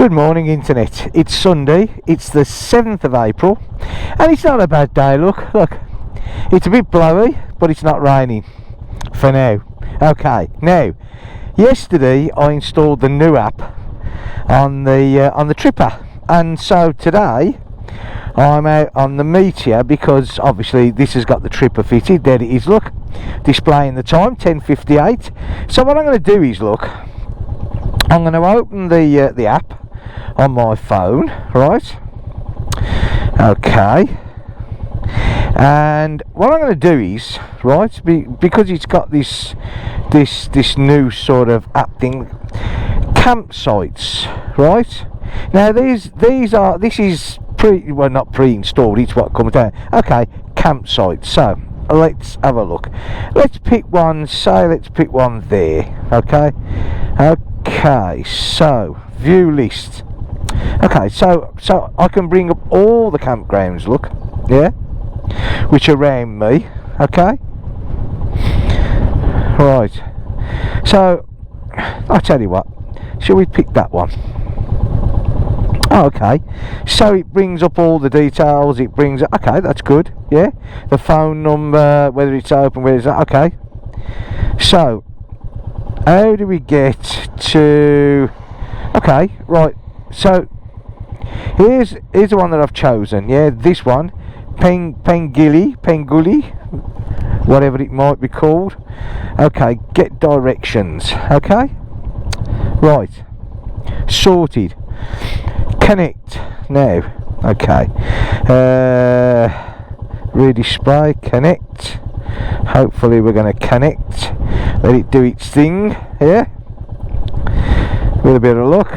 Good morning, internet. It's Sunday, it's the 7th of April, and it's not a bad day. Look, it's a bit blowy, but it's not raining for now. Okay, now, yesterday I installed the new app on the Tripper, and so today I'm out on the Meteor because obviously this has got the Tripper fitted. There it is, look, displaying the time, 10:58. So what I'm going to do is, look, I'm going to open the app on my phone, right? Okay. And what I'm going to do is, right, because it's got this new sort of app thing, campsites, right? Now this is not pre-installed. It's what comes down. Okay, campsites. So let's have a look. Let's pick one. Say let's pick one there. Okay. Okay. So view list. Okay. So I can bring up all the campgrounds. Look. Yeah. Which are around me. Okay. Right. So I'll tell you what. Shall we pick that one? Oh, okay, so it brings up all the details. It brings, okay, that's good. Yeah, the phone number, whether it's open, whether it's okay. So how do we get to? Okay, right. So here's the one that I've chosen. Yeah, this one, Penguli, whatever it might be called. Okay, get directions. Okay, right, sorted. Connect now. Okay, redisplay, connect. Hopefully we're going to connect, let it do its thing. Yeah, with a bit of luck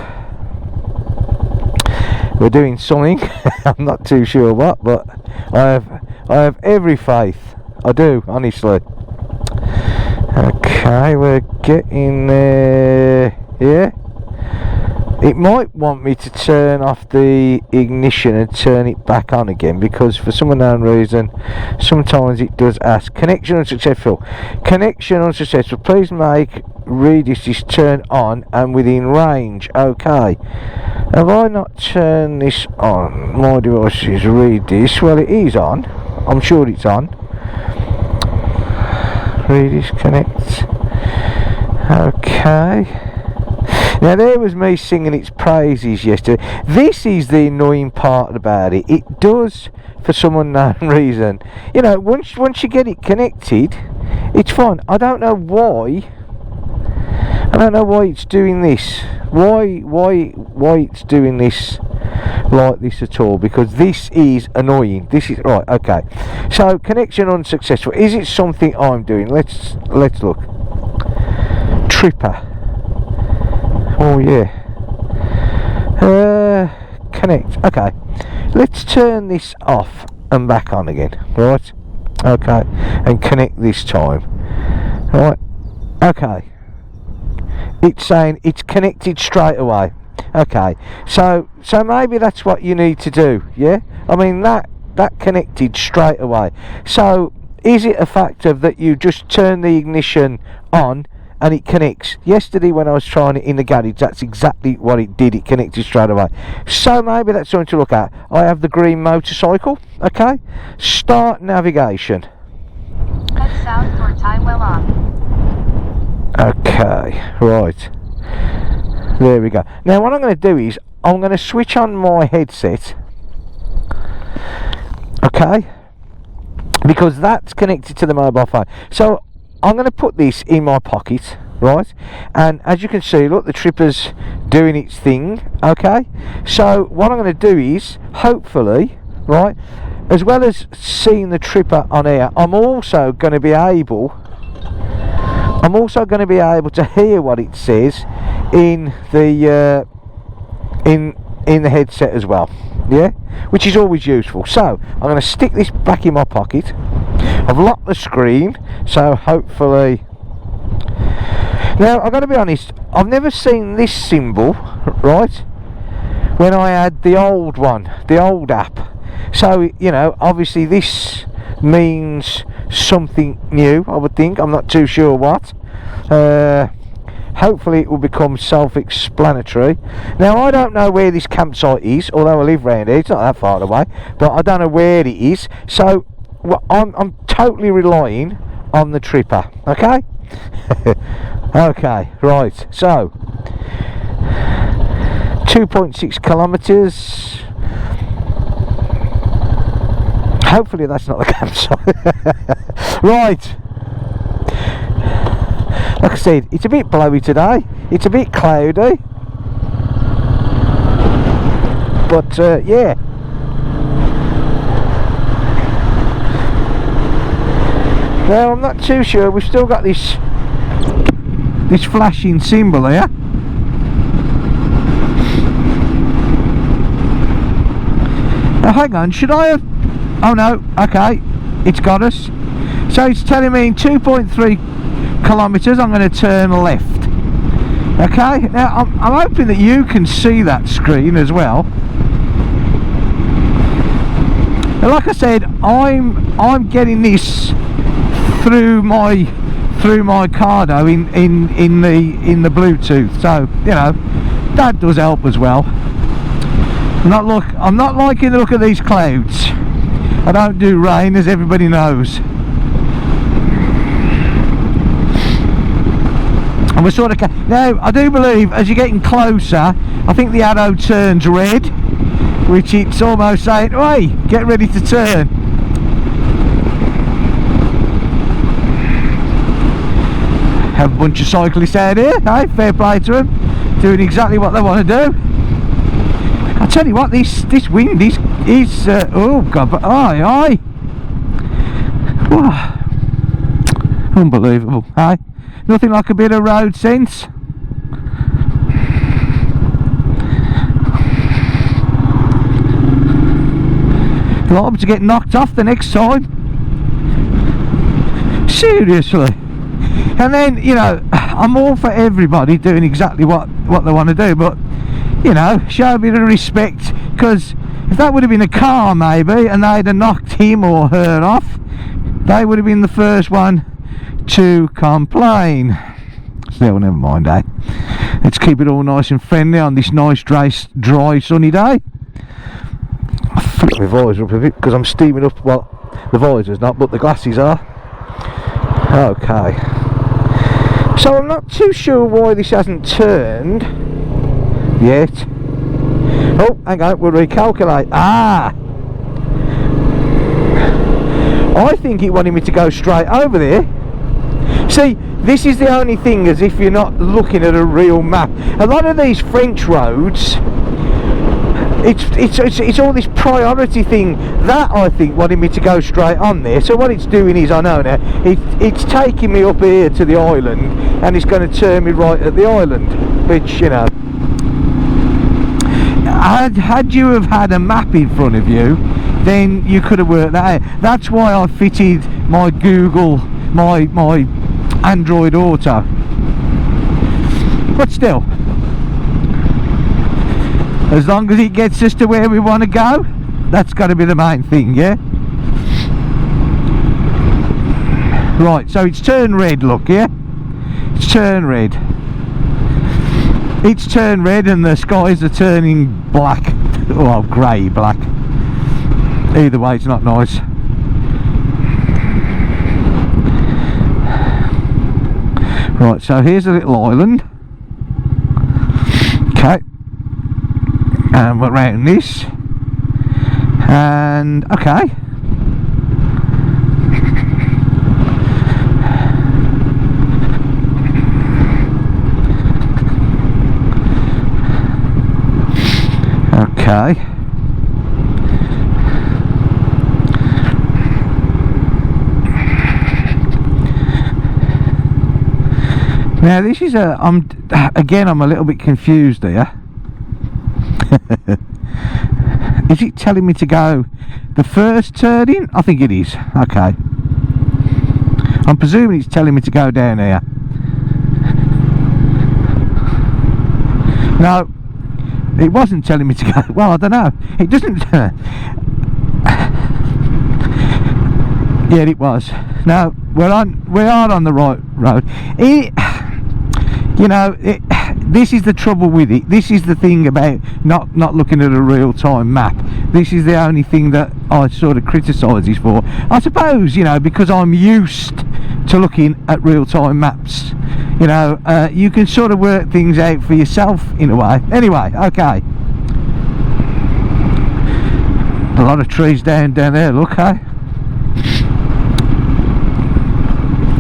we're doing something. I'm not too sure what, but I have every faith. I do, honestly. Okay, we're getting there. Yeah, it might want me to turn off the ignition and turn it back on again, because for some unknown reason sometimes it does ask connection unsuccessful. Connection unsuccessful. Please make radius turn on and within range. Okay, have I not turned this on? My device is read this. Well, it is on. I'm sure it's on. Radius connect. Okay. Now there was me singing its praises yesterday. This is the annoying part about it. It does, for some unknown reason, you know, once you get it connected, it's fine. I don't know why. I don't know why it's doing this. Why it's doing this like this at all? Because this is annoying. This is right. Okay. So connection unsuccessful. Is it something I'm doing? Let's look. Tripper. Oh yeah. Connect. Okay. Let's turn this off and back on again. Right. Okay. And connect this time. Right. Okay. It's saying it's connected straight away. Okay. So maybe that's what you need to do. Yeah. I mean that connected straight away. So is it a factor that you just turn the ignition on and it connects? Yesterday when I was trying it in the garage, that's exactly what it did. It connected straight away. So maybe that's something to look at. I have the green motorcycle. Okay, start navigation. Head south toward Tywell on. Okay, right, there we go. Now what I'm going to do is I'm going to switch on my headset. Okay, because that's connected to the mobile phone. So I'm going to put this in my pocket, right? And as you can see, look, the Tripper's doing its thing. Okay, so what I'm going to do is, hopefully, right, as well as seeing the Tripper on air, I'm also going to be able to hear what it says in the in the headset as well. Yeah, which is always useful. So I'm going to stick this back in my pocket. I've locked the screen, so hopefully. Now I've got to be honest, I've never seen this symbol, right, when I had the old one, the old app. So, you know, obviously this means something new, I would think. I'm not too sure what. hopefully it will become self-explanatory. Now, I don't know where this campsite is, although I live round here. It's not that far away, but I don't know where it is. So well, I'm totally relying on the tripper. Okay. Okay, right. So 2.6 kilometres. Hopefully that's not the campsite. Right. Like I said, it's a bit blowy today. It's a bit cloudy. But yeah. Now I'm not too sure. We've still got this flashing symbol here. Now hang on, should I have... Oh no, okay, it's got us. So it's telling me in 2.3 kilometres I'm going to turn left. Okay, now I'm hoping that you can see that screen as well. Now, like I said, I'm getting this through my Cardo in the Bluetooth, so you know that does help as well. I'm not liking the look of these clouds. I don't do rain, as everybody knows. And we're sort of now. I do believe as you're getting closer, I think the arrow turns red, which it's almost saying, "Hey, get ready to turn." Have a bunch of cyclists out here, hey, fair play to them, doing exactly what they want to do. I tell you what, this wind is oh god, but aye. Whoa. Unbelievable, hey? Nothing like a bit of road sense. Liable to get knocked off the next time. Seriously. And then, you know, I'm all for everybody doing exactly what they want to do, but you know, show a bit of respect, because if that would have been a car maybe and they'd have knocked him or her off, they would have been the first one to complain. Still, never mind, eh? Let's keep it all nice and friendly on this nice dry sunny day. I flick my visor up a bit because I'm steaming up. Well, the visor's not, but the glasses are. Okay, so I'm not too sure why this hasn't turned yet. Oh, hang on, we'll recalculate. Ah, I think it wanted me to go straight over there. See, this is the only thing, as if you're not looking at a real map. A lot of these French roads, it's all this priority thing that I think wanted me to go straight on there. So what it's doing is, I know now, it's taking me up here to the island, and it's going to turn me right at the island, which, you know, had you have had a map in front of you, then you could have worked that out. That's why I fitted my Google, my Android Auto. But still, as long as it gets us to where we want to go, that's got to be the main thing, yeah? Right, so it's turned red, look, yeah? It's turned red. It's turned red and the skies are turning black. Well, grey black. Either way, it's not nice. Right, so here's a little island. Okay. And we're around this. And, okay. Okay. Now this is I'm a little bit confused here. Is it telling me to go the first turn in? I think it is. Okay. I'm presuming it's telling me to go down here. No, it wasn't telling me to go. Well, I don't know. It doesn't. Yeah, it was. No, we are on the right road. you know, this is the trouble with it. This is the thing about not looking at a real-time map. This is the only thing that I sort of criticise this for. I suppose, you know, because I'm used to looking at real-time maps, you know, you can sort of work things out for yourself in a way. Anyway, okay. A lot of trees down there, look, hey?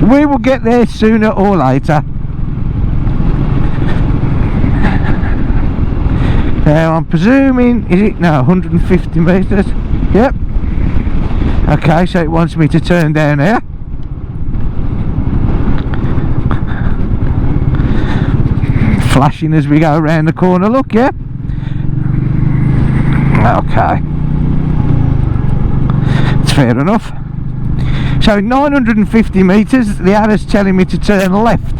We will get there sooner or later. Now I'm presuming, is it now 150 metres? Yep. Okay, so it wants me to turn down here. Flashing as we go around the corner, look, yeah? Okay. It's fair enough. So 950 metres, the arrow's telling me to turn left.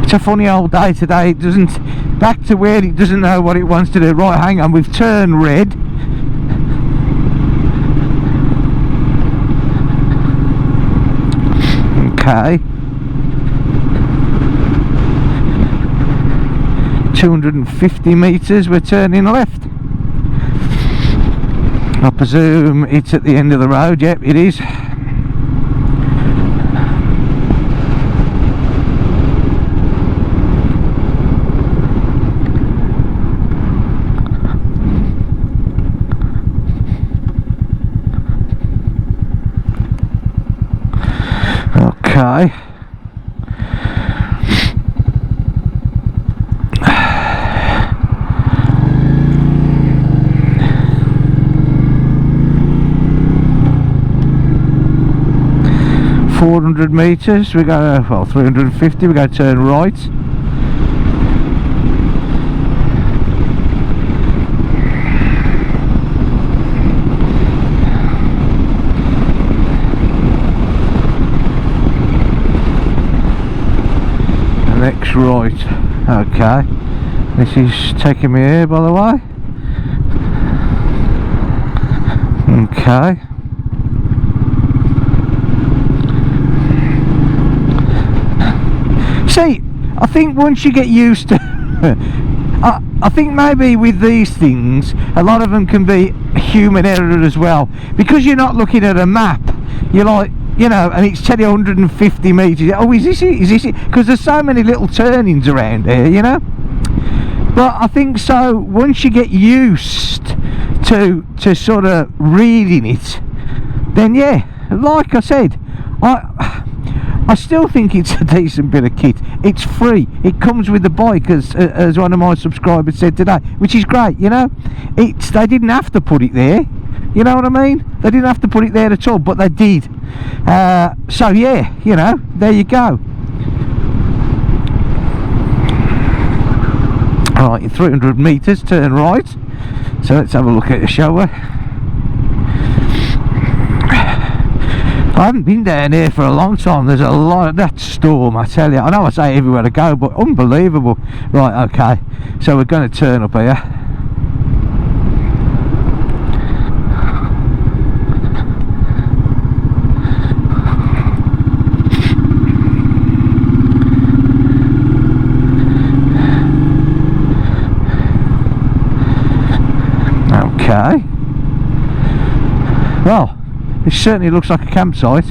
It's a funny old day today. It doesn't, back to where it doesn't know what it wants to do. Right, hang on, we've turned red. Okay. 250 metres, we're turning left. I presume it's at the end of the road. Yep, it is. Okay. .400 metres, we go, well, 350, we go turn right. Next right. Okay, this is taking me here, by the way. Okay. See, I think once you get used to I think maybe with these things a lot of them can be human error as well, because you're not looking at a map. You're like, you know, and it's telling you 150 metres. Oh, is this it? Is this it? Because there's so many little turnings around here, you know. But I think so once you get used to sort of reading it, then yeah, like I said, I still think it's a decent bit of kit. It's free. It comes with the bike, as one of my subscribers said today, which is great, you know. They didn't have to put it there. You know what I mean? They didn't have to put it there at all, but they did. So yeah, you know, there you go. Right, in 300 metres, turn right. So let's have a look at it, shall we? I haven't been down here for a long time. There's a lot of that storm, I tell you. I know I say everywhere to go, but unbelievable. Right, okay, so we're going to turn up here. Okay. Well, it certainly looks like a campsite.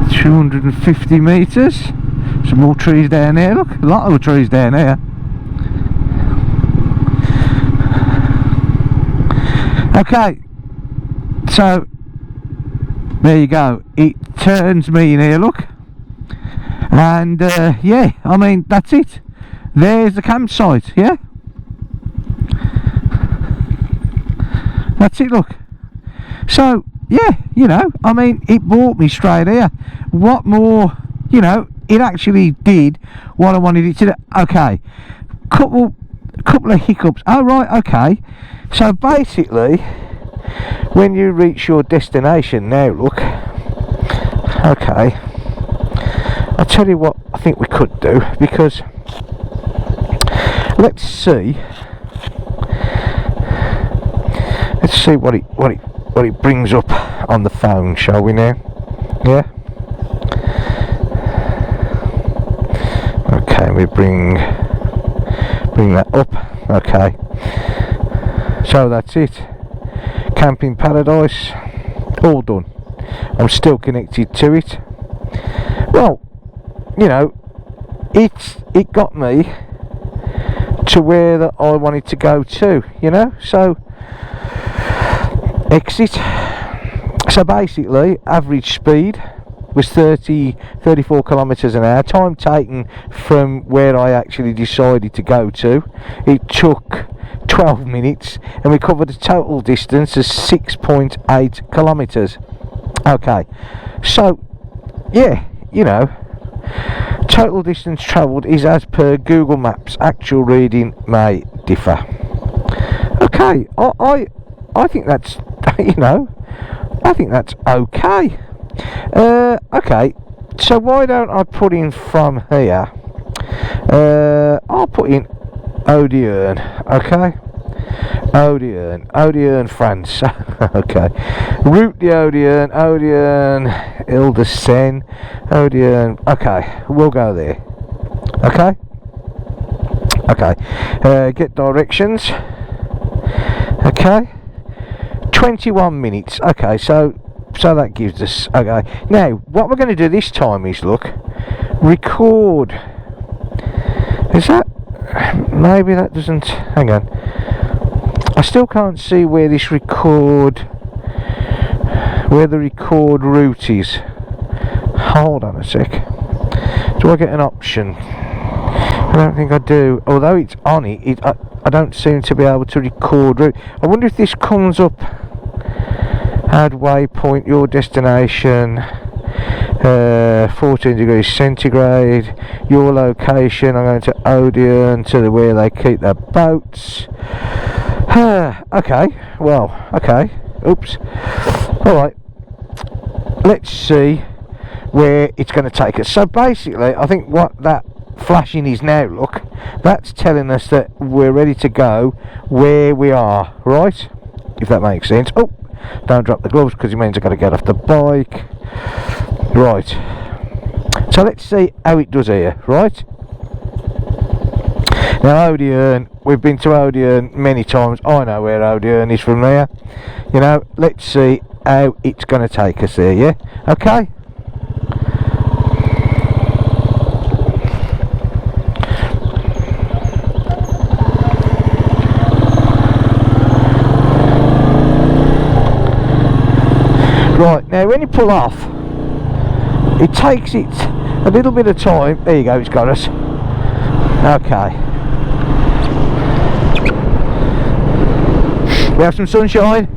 .250 metres. Some more trees down there. Look, a lot of trees down there. Okay, so there you go. It turns me in here, look. And yeah, I mean, that's it. There's the campsite, yeah. That's it, look. So yeah, you know, I mean, it brought me straight here. What more, you know, it actually did what I wanted it to do. Okay, couple of hiccups. Oh right, okay. So basically, when you reach your destination now, look. Okay, I'll tell you what I think we could do, because let's see what it brings up on the phone, shall we now? Yeah. Okay, we bring that up. Okay. So that's it. Camping paradise, all done. I'm still connected to it. Well, you know, it got me to where that I wanted to go to, you know. So exit. So basically, average speed was 34 kilometers an hour. Time taken from where I actually decided to go to, it took 12 minutes, and we covered a total distance of 6.8 kilometers. Okay, so yeah, you know, total distance travelled is as per Google Maps. Actual reading may differ. Okay, I think that's, you know, I think that's okay. Okay, so why don't I put in from here? I'll put in Audierne, okay? Audierne, France. Okay, route the Audierne, Ile-de-Seine, Audierne. Okay, we'll go there. Okay. Okay. Get directions. Okay. 21 minutes. Okay, so that gives us, okay, now what we're going to do this time is, look, record. Is that, maybe that doesn't, hang on, I still can't see where this record, where the record route is. Hold on a sec. Do I get an option? I don't think I do, although it's on it, I don't seem to be able to record route. I wonder if this comes up. Add waypoint, your destination, 14 degrees centigrade, your location. I'm going to Audierne, to where they keep their boats. Okay, well, okay, oops. Alright, let's see where it's going to take us. So basically, I think what that flashing is now, look, that's telling us that we're ready to go where we are, right? If that makes sense. Oh, don't drop the gloves, because it means I've got to get off the bike. Right, so let's see how it does here, right? Now Audierne, we've been to Audierne many times. I know where Audierne is from there. You know, let's see how it's going to take us there, yeah? Okay? Right, now when you pull off, it takes it a little bit of time. There you go, it's got us. Okay. We have some sunshine.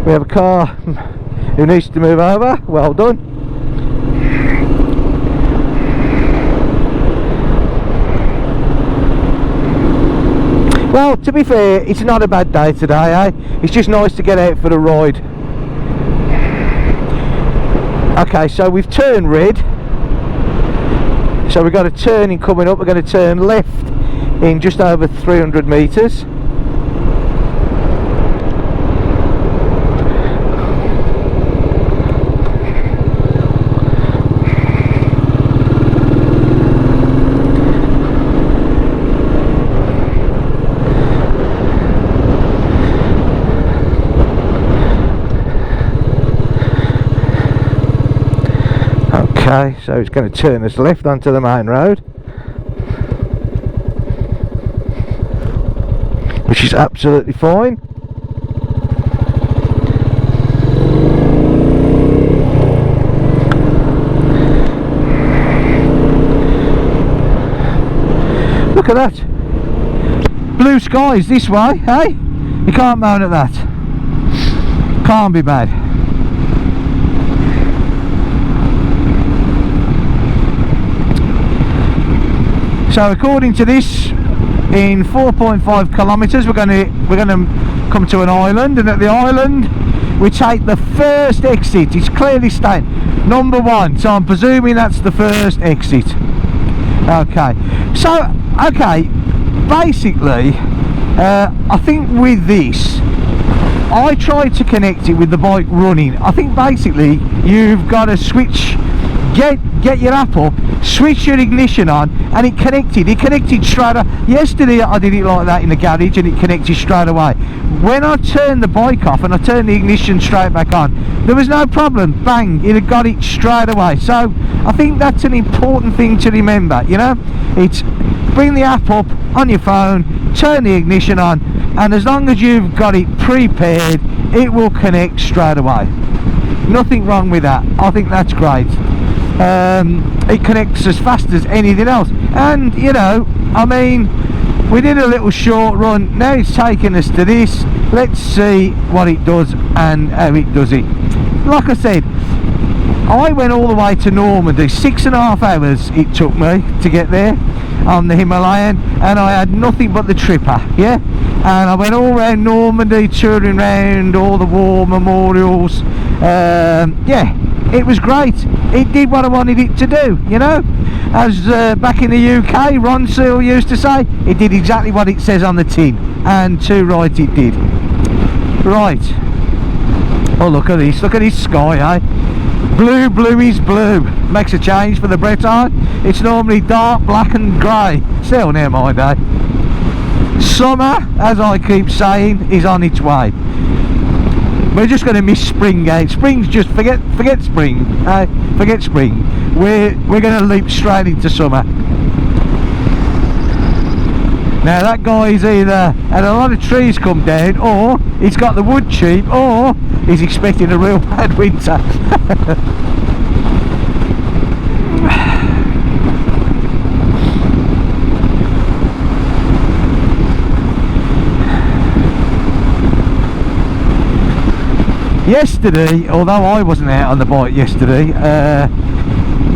We have a car who needs to move over. Well done. Well, to be fair, it's not a bad day today, eh? It's just nice to get out for the ride. Okay, so we've turned red, so we've got a turning coming up. We're going to turn left in just over 300 metres. Okay, so it's going to turn us left onto the main road, which is absolutely fine. Look at that. Blue skies this way, hey? You can't moan at that. Can't be bad. So according to this, in 4.5 kilometres we're going to come to an island, and at the island we take the first exit. It's clearly stated number 1, so I'm presuming that's the first exit. Okay, so okay, basically I think with this I tried to connect it with the bike running. I think basically you've got to switch, get your app up, switch your ignition on, and it connected straight away. Yesterday I did it like that in the garage and it connected straight away. When I turned the bike off and I turned the ignition straight back on, there was no problem. Bang, it had got it straight away. So I think that's an important thing to remember, you know. It's bring the app up on your phone, turn the ignition on, and as long as you've got it prepared, it will connect straight away. Nothing wrong with that. I think that's great. It connects as fast as anything else, and you know, I mean, we did a little short run, now it's taking us to this. Let's see what it does and how it does it. Like I said, I went all the way to Normandy, 6.5 hours it took me to get there on the Himalayan, and I had nothing but the tripper, yeah, and I went all around Normandy, touring around all the war memorials. Yeah, it was great. It did what I wanted it to do, you know. As back in the UK, Ron Seal used to say, it did exactly what it says on the tin, and too right it did. Right. Oh, look at this sky, eh? Blue is blue. Makes a change for the Breton. It's normally dark, black and grey. Still, never mind, eh? Summer, as I keep saying, is on its way. We're just going to miss spring, eh? Spring's just forget spring, forget spring. We're going to leap straight into summer. Now that guy's either had a lot of trees come down, or he's got the wood cheap, or he's expecting a real bad winter. Yesterday, although I wasn't out on the bike yesterday,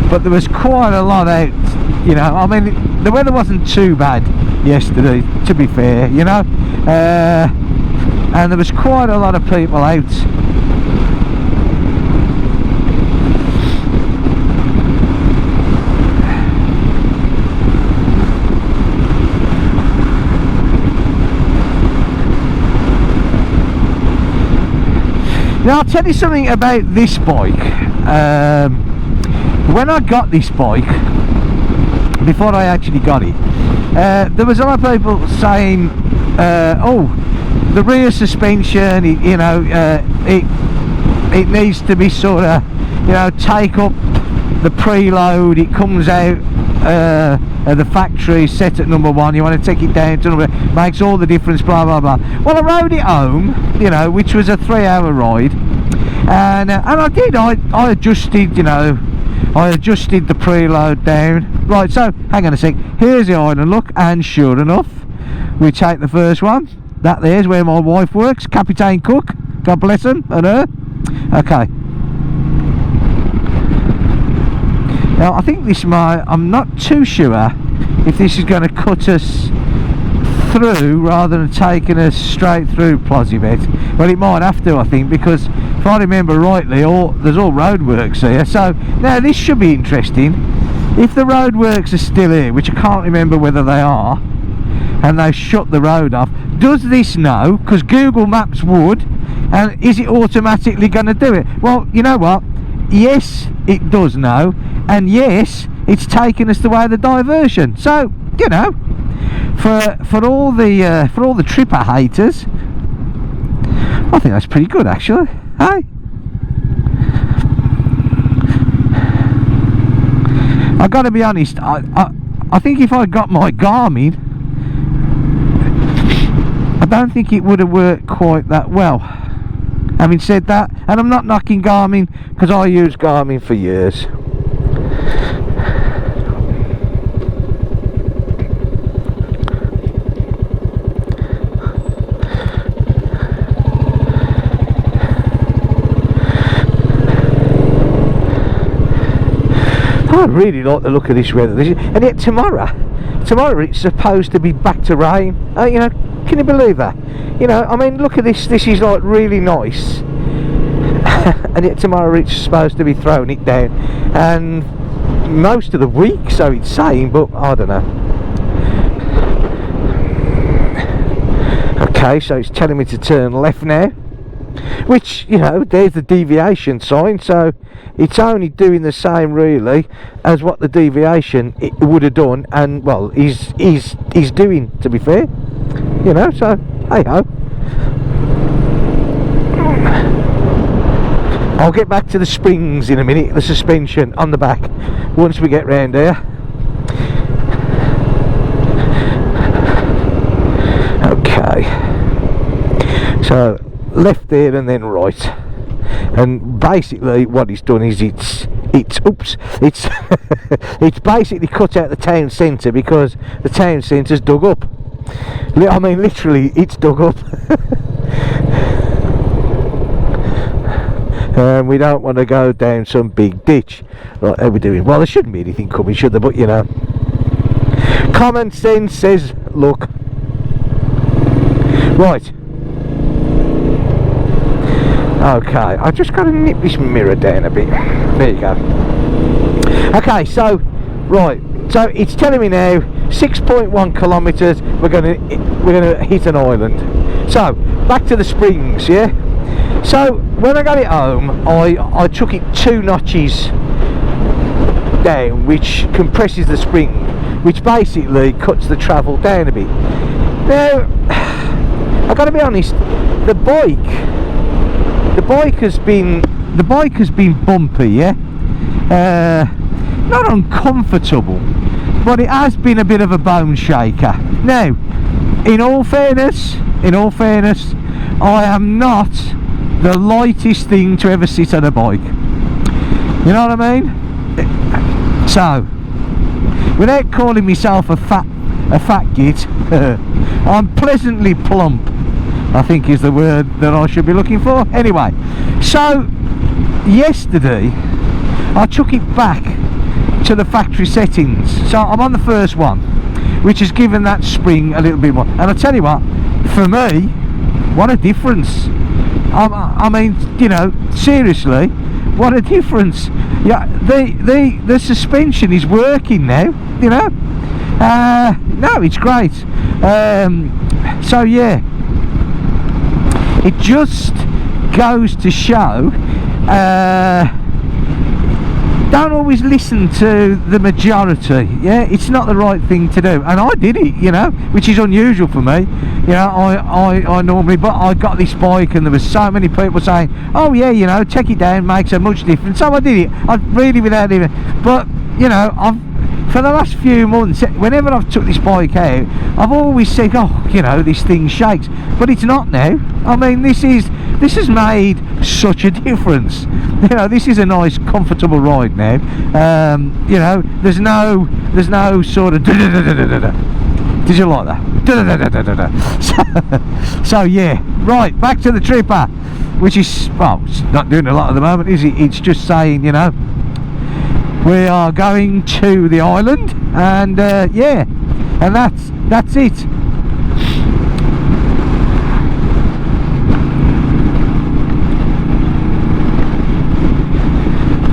but there was quite a lot out, you know. I mean, the weather wasn't too bad yesterday, to be fair, you know, and there was quite a lot of people out. Now I'll tell you something about this bike. When I got this bike, before I actually got it, there was a lot of people saying, oh, the rear suspension, it needs to be sort of, you know, take up the preload. It comes out of the factory set at number 1, you want to take it down to number, makes all the difference, blah blah blah. Well, I rode it home, you know, which was a 3-hour ride, and I adjusted, you know, I adjusted the preload down. Right, so hang on a sec, here's the island, look, and sure enough, we take the first one. That there's where my wife works, Captain Cook, God bless him and her. Okay, now I think this might, I'm not too sure if this is going to cut us through rather than taking us straight through Plozibet. Well, it might have to, I think, because if I remember rightly, there's all roadworks here. So now this should be interesting. If the roadworks are still here, which I can't remember whether they are, and they shut the road off, does this know? Because Google Maps would, and is it automatically going to do it? Well, you know what? Yes, it does know, and yes, it's taking us the way of the diversion. So, you know, for all the tripper haters, I think that's pretty good, actually. Hey, I got to be honest. I think if I got my Garmin, I don't think it would have worked quite that well. Having said that, and I'm not knocking Garmin, because I use Garmin for years. I really like the look of this weather. And yet tomorrow it's supposed to be back to rain. You know, can you believe that? You know, I mean, look at this. This is like really nice. And yet tomorrow it's supposed to be throwing it down. And most of the week, so it's saying, but I don't know. Okay, so it's telling me to turn left now, which, you know, there's the deviation sign, so it's only doing the same really as what the deviation it would have done, and well, is doing, to be fair, you know. So hey ho. I'll get back to the springs in a minute, the suspension on the back, once we get round here. Okay, so left there and then right, and basically what it's done is it's it's basically cut out the town centre, because the town centre's dug up. I mean, literally, it's dug up. And we don't want to go down some big ditch. Right, how are we doing? Well, there shouldn't be anything coming, should there? But you know, common sense says look. Right. Okay, I just got to nip this mirror down a bit. There you go. Okay, so right, so it's telling me now 6.1 kilometres. We're gonna hit an island. So back to the springs, yeah. So when I got it home, I took it 2 notches down, which compresses the spring, which basically cuts the travel down a bit. Now, I got to be honest, the bike has been bumpy, yeah. Not uncomfortable, but it has been a bit of a bone shaker. Now, in all fairness, I am not the lightest thing to ever sit on a bike. You know what I mean? So, without calling myself a fat git, I'm pleasantly plump, I think is the word that I should be looking for. Anyway, so yesterday I took it back to the factory settings. So I'm on the first one, which has given that spring a little bit more. And I tell you what, for me, what a difference. I mean, you know, seriously, what a difference. Yeah, the suspension is working now, you know. No, it's great. So yeah, it just goes to show, don't always listen to the majority. Yeah, it's not the right thing to do, and I did it, you know, which is unusual for me. You know, I normally, but I got this bike and there was so many people saying, oh yeah, you know, take it down, makes a much difference. So I did it. I really, without even, but you know, for the last few months, whenever I've took this bike out, I've always said, oh, you know, this thing shakes, but it's not now. I mean, this has made such a difference. You know, this is a nice, comfortable ride now. You know, there's no sort of did you like that? So yeah, right, back to the tripper, which is, well, it's not doing a lot at the moment, is it? It's just saying, you know, we are going to the island, and yeah, and that's it.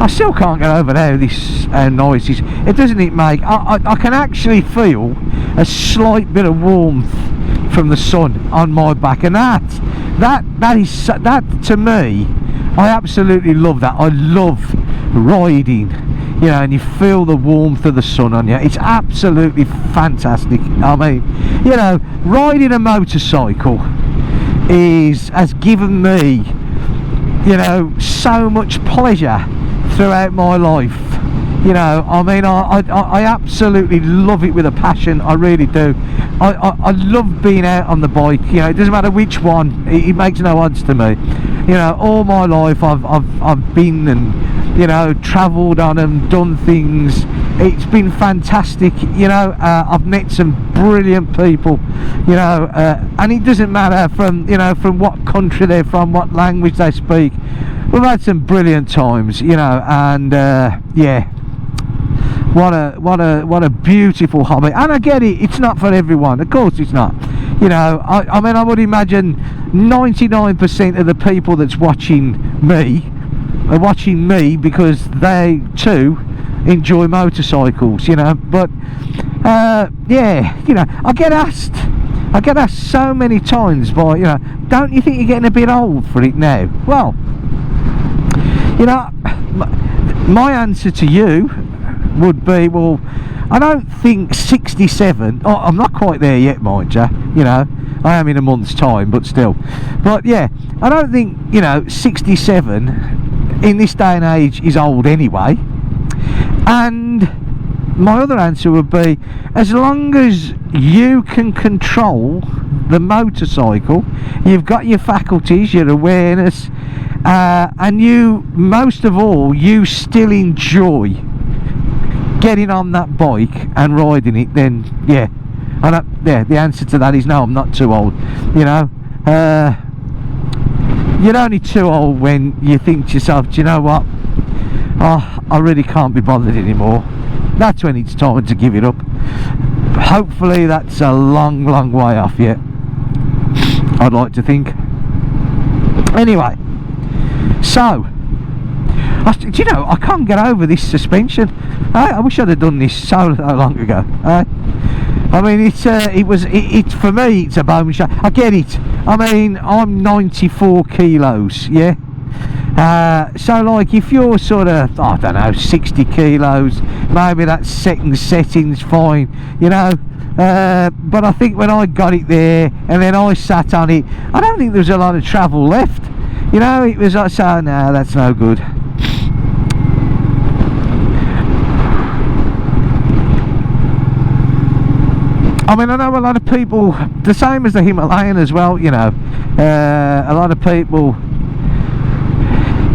I still can't get over how this noise is. It doesn't make. I can actually feel a slight bit of warmth from the sun on my back, and that to me, I absolutely love that. I love riding, you know, and you feel the warmth of the sun on you. It's absolutely fantastic. I mean, you know, riding a motorcycle has given me, you know, so much pleasure throughout my life. You know, I mean, I absolutely love it with a passion. I really do. I love being out on the bike. You know, it doesn't matter which one. It makes no odds to me. You know, all my life I've been and, you know, travelled on and done things. It's been fantastic. You know, I've met some brilliant people. You know, and it doesn't matter from, you know, from what country they're from, what language they speak. We've had some brilliant times, you know, and yeah. what a beautiful hobby. And I get it, it's not for everyone, of course it's not. You know, I mean, I would imagine 99% of the people that's watching me are watching me because they too enjoy motorcycles, you know. But yeah, you know, I get asked so many times by, you know, don't you think you're getting a bit old for it now? Well, you know, my answer to you would be, well, I don't think 67, oh, I'm not quite there yet, mind you, you know, I am in a month's time, but still. But yeah, I don't think, you know, 67 in this day and age is old anyway. And my other answer would be, as long as you can control the motorcycle, you've got your faculties, your awareness, and you, most of all, you still enjoy getting on that bike and riding it, then yeah. And yeah, the answer to that is no, I'm not too old. You know, you're only too old when you think to yourself, do you know what, oh, I really can't be bothered anymore. That's when it's time to give it up. Hopefully that's a long way off yet, I'd like to think. Anyway, so do you know, I can't get over this suspension. I wish I'd have done this so long ago. I mean, it's for me, it's a bone shot. I get it. I mean, I'm 94 kilos, yeah. So like, if you're sort of, I don't know, 60 kilos, maybe that second setting's fine, you know. But I think when I got it there and then I sat on it, I don't think there was a lot of travel left. You know, it was like, so no, that's no good. I mean, I know a lot of people, the same as the Himalayan as well, you know, a lot of people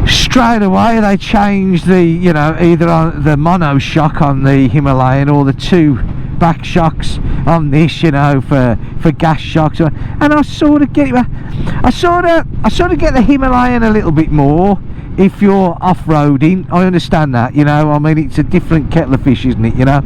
straight away they change the, you know, either on the mono shock on the Himalayan or the two back shocks on this, you know, for gas shocks. And I sort of get it, I sort of get the Himalayan a little bit more if you're off-roading. I understand that, you know, I mean, it's a different kettle of fish, isn't it, you know,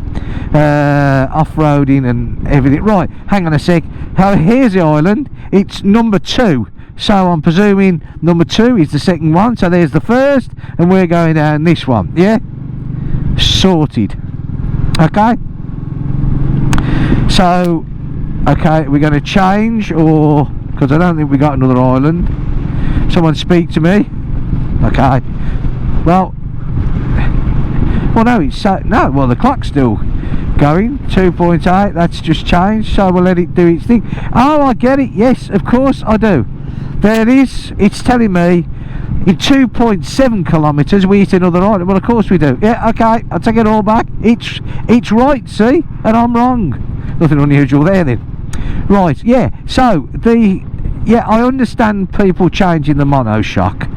off-roading and everything. Right, hang on a sec. Here's the island, it's number 2, so I'm presuming number 2 is the second one, so there's the first and we're going down this one, yeah, sorted. Okay, so okay, we're going to change, or because I don't think we got another island. Someone speak to me. Okay, well no, it's no, well the clock's still going, 2.8, that's just changed, so we'll let it do its thing. Oh, I get it, yes, of course I do. There it is, it's telling me in 2.7 kilometres we hit another island. Well, of course we do. Yeah, okay, I'll take it all back. It's right, see, and I'm wrong. Nothing unusual there then. Right, yeah, so yeah, I understand people changing the monoshock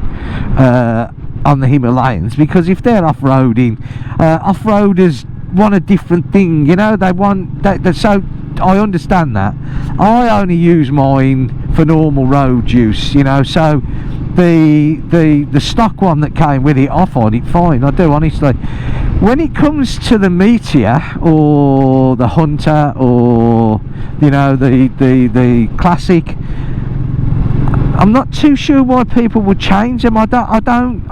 on the Himalayans, because if they're off-roading, off-roaders want a different thing, you know, they want that, so I understand that. I only use mine for normal road use, you know, so the stock one that came with it, I find it fine, I do, honestly. When it comes to the Meteor or the Hunter or, you know, the Classic, I'm not too sure why people would change them. I don't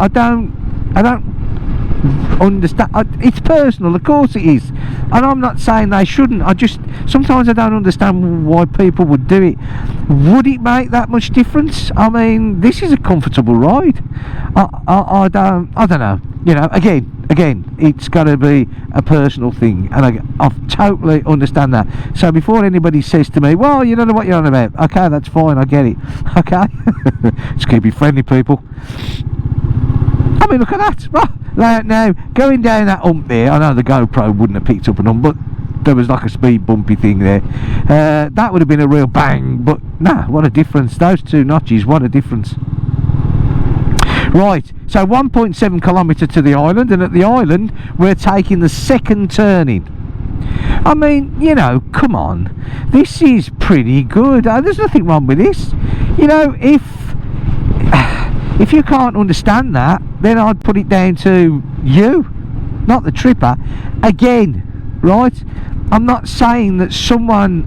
understand. It's personal, of course it is, and I'm not saying they shouldn't. I just, sometimes I don't understand why people would do it. Would it make that much difference? I mean, this is a comfortable ride. I don't know, you know, again, it's got to be a personal thing, and I totally understand that. So before anybody says to me, well, you don't know what you're on about, okay, that's fine, I get it. Okay, just keep it friendly, people. I mean, look at that. Well, now going down that hump there, I know the GoPro wouldn't have picked up an hump, but there was like a speed bumpy thing there. That would have been a real bang, but nah, what a difference. Those two notches, what a difference. Right, so 1.7 kilometre to the island, and at the island we're taking the second turning. I mean, you know, come on, this is pretty good. There's nothing wrong with this. You know, if you can't understand that, then I'd put it down to you. not the tripper. Again, right? I'm not saying that someone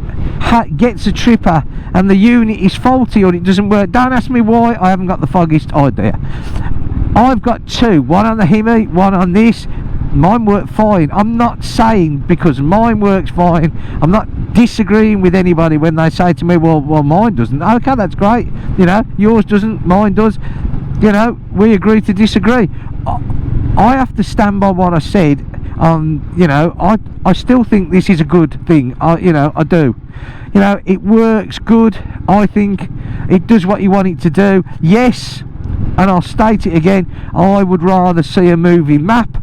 gets a tripper and the unit is faulty or it doesn't work. Don't ask me why, I haven't got the foggiest idea. I've got two, one on the Hemi, one on this. Mine work fine. I'm not saying because mine works fine, I'm not disagreeing with anybody when they say to me, well mine doesn't. Okay, that's great, you know, yours doesn't, mine does, you know, we agree to disagree. I have to stand by what I said. You know, I still think this is a good thing. You know, I do. You know, it works good. I think it does what you want it to do. Yes, and I'll state it again, I would rather see a moving map.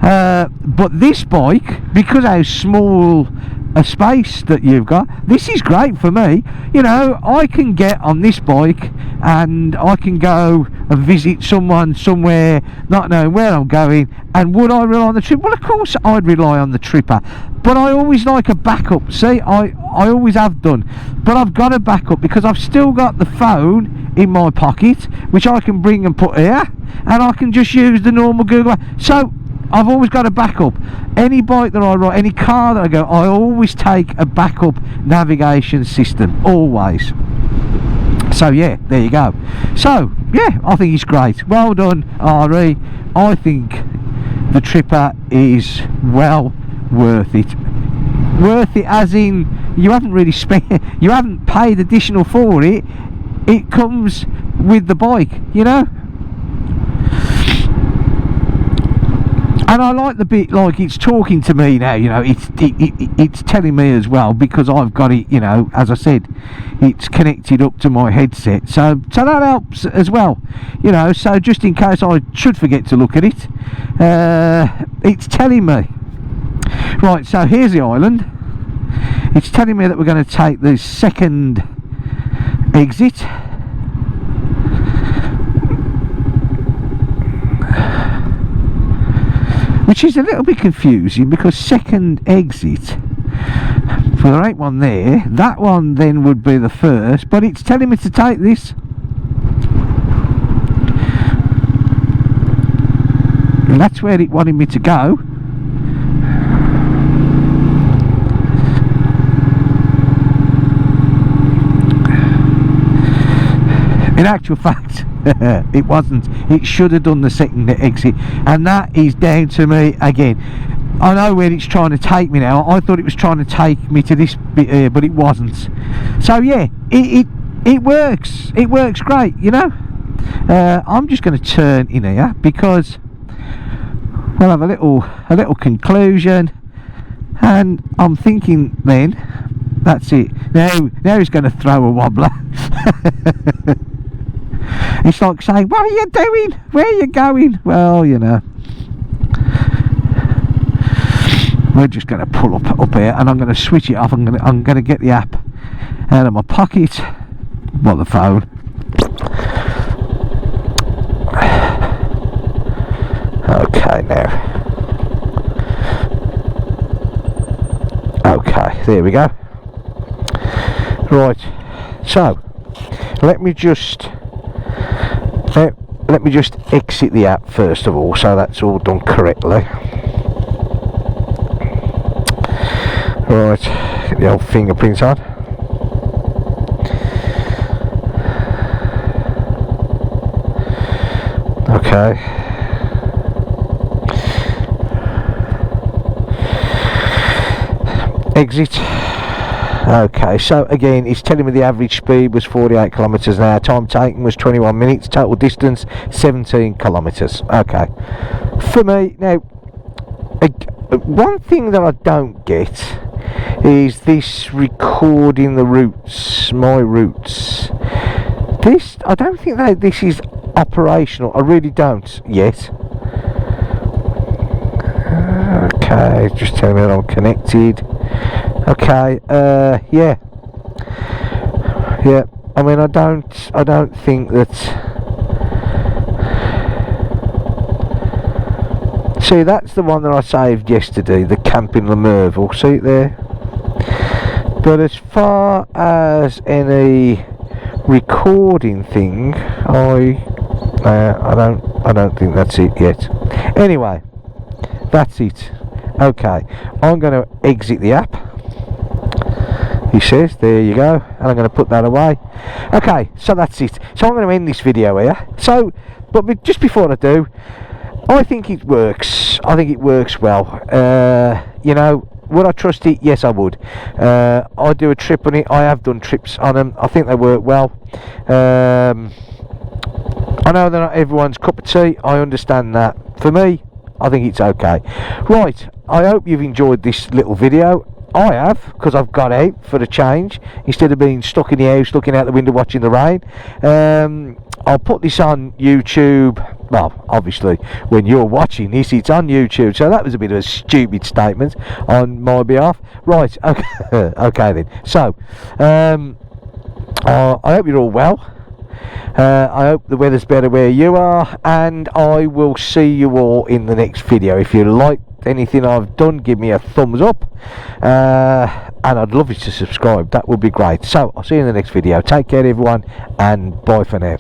But this bike, because how small a space that you've got, this is great for me. You know, I can get on this bike and I can go and visit someone somewhere not knowing where I'm going. And would I rely on the tripper? Well, of course I'd rely on the tripper, but I always like a backup. See, I always have done, but I've got a backup because I've still got the phone in my pocket, which I can bring and put here, and I can just use the normal Google. So I've always got a backup. Any bike that I ride, any car that I go, I always take a backup navigation system, always. So yeah, there you go. So yeah, I think it's great. Well done, RE. I think the tripper is well worth it. Worth it as in you haven't really spent, you haven't paid additional for it. It comes with the bike, you know. And I like the bit like it's talking to me now, you know, it's telling me as well, because I've got it, you know, as I said, it's connected up to my headset, so that helps as well, you know. So just in case I should forget to look at it, it's telling me. Right, so here's the island. It's telling me that we're going to take the second exit. Which is a little bit confusing because second exit, well, there ain't one there. That one then would be the first, but it's telling me to take this. And that's where it wanted me to go. In actual fact, it wasn't. It should have done the second exit, and that is down to me again. I know where it's trying to take me now. I thought it was trying to take me to this bit here, but it wasn't. So yeah, it works. It works great, you know. I'm just going to turn in here because we'll have a little conclusion, and I'm thinking then that's it. Now he's going to throw a wobbler. It's like saying, what are you doing? Where are you going? Well, you know, we're just going to pull up here, and I'm going to switch it off. I'm going to get the app out of my pocket. Well, the phone. Okay, now. Okay, there we go. Right, so let me just exit the app first of all, so that's all done correctly. Right, get the old fingerprints on. Okay. Exit. Okay, so again, it's telling me the average speed was 48 kilometres an hour, time taken was 21 minutes, total distance 17 kilometres. Okay, for me now, one thing that I don't get is this recording the routes, my routes. This, I don't think that this is operational. I really don't yet. Okay, just telling me that I'm connected. Okay, yeah. I mean, I don't think that. See, that's the one that I saved yesterday, the Camping Le Merville. See it there? But as far as any recording thing, I don't think that's it yet. Anyway, That's it. Okay, I'm going to exit the app. He says, there you go, and I'm going to put that away. Okay, so that's it. So I'm going to end this video here. So, but just before I do, I think it works. I think it works well. You know, would I trust it? Yes, I would. I'd do a trip on it. I have done trips on them. I think they work well. I know they're not everyone's cup of tea. I understand that. For me, I think it's okay. Right, I hope you've enjoyed this little video. I have, because I've got out for a change instead of being stuck in the house looking out the window watching the rain. I'll put this on YouTube. Well, obviously when you're watching this it's on YouTube, so that was a bit of a stupid statement on my behalf. Right, okay, okay then. So I hope you're all well. I hope the weather's better where you are, and I will see you all in the next video. If you like anything I've done, give me a thumbs up, and I'd love you to subscribe. That would be great. So I'll see you in the next video. Take care everyone, and bye for now.